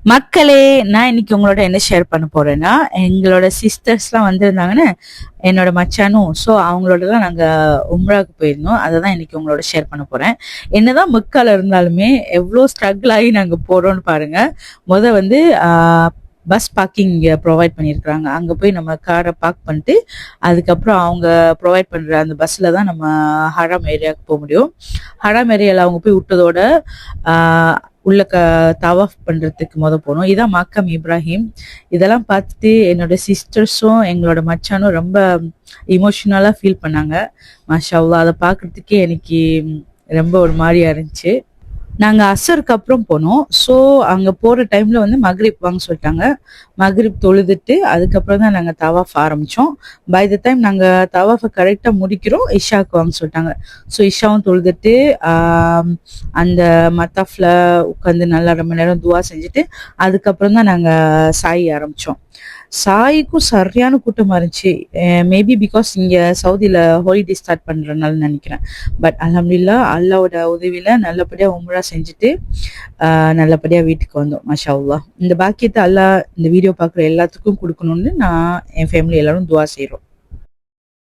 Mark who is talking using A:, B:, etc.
A: மக்களே, நான் இன்னைக்கு உங்களோட என்ன ஷேர் பண்ண போறேன்னா, எங்களோட சிஸ்டர்ஸ்லாம் வந்திருந்தாங்கன்னு என்னோட மச்சானும், ஸோ அவங்களோடலாம் நாங்க உம்ராவுக்கு போயிருந்தோம். அதை தான் இன்னைக்கு உங்களோட ஷேர் பண்ண போறேன். என்னதான் மக்கால இருந்தாலுமே எவ்வளோ ஸ்ட்ரகிள் ஆகி நாங்க போறோம்னு பாருங்க. வந்து பஸ் பார்க்கிங் ப்ரொவைட் பண்ணியிருக்கிறாங்க. அங்கே போய் நம்ம காரை பார்க் பண்ணிட்டு அதுக்கப்புறம் அவங்க ப்ரொவைட் பண்ணுற அந்த பஸ்ஸில் தான் நம்ம ஹராம் ஏரியாவுக்கு போக முடியும். ஹராம் ஏரியாவில் அவங்க போய் விட்டதோட உள்ள தவாஃப் பண்றதுக்கு போனோம். இதான் மாக்கம் இப்ராஹிம். இதெல்லாம் பார்த்துட்டு என்னோட சிஸ்டர்ஸும் எங்களோட மச்சானும் ரொம்ப இமோஷனலா ஃபீல் பண்ணாங்க. மாஷா அல்லாஹ், அதை பார்க்கறதுக்கே எனக்கு ரொம்ப ஒரு மாதிரியா இருந்துச்சு. நாங்க அசருக்கு அப்புறம் போனோம். ஸோ அங்க போற டைம்ல மக்ரிப் வாங்க சொல்லிட்டாங்க. மக்ரிப் தொழுதுட்டு அதுக்கப்புறம் தான் நாங்க தவாஃப் ஆரம்பிச்சோம். பை த டைம் நாங்க தவாஃபை கரெக்டா முடிக்கிறோம், இஷாக்கு வாங்க சொல்லிட்டாங்க. ஸோ இஷாவும் தொழுதுட்டு அந்த மத்தாஃப்ல உட்காந்து நல்லா ரொம்ப நேரம் துவா செஞ்சுட்டு அதுக்கப்புறம் தான் நாங்க சாய் ஆரம்பிச்சோம். சாய்க்கும் சரியான கூட்டமா இருந்துச்சு. மேபி பிகாஸ் இங்க சவுதியில ஹாலிடே ஸ்டார்ட் பண்றதுனால நினைக்கிறேன். பட் அல்ஹம்துலில்லாஹ் அல்லாஹ்வோட உதவியில நல்லபடியா உம்ரா செஞ்சுட்டு நல்லபடியா வீட்டுக்கு வந்தோம். மாஷா அல்லாஹ். இந்த பாக்கியத்தை அல்லாஹ் இந்த வீடியோ பார்க்குற எல்லாத்துக்கும் கொடுக்கணும்னு நான் என் ஃபேமிலி எல்லாரும் துவா செய்றோம்.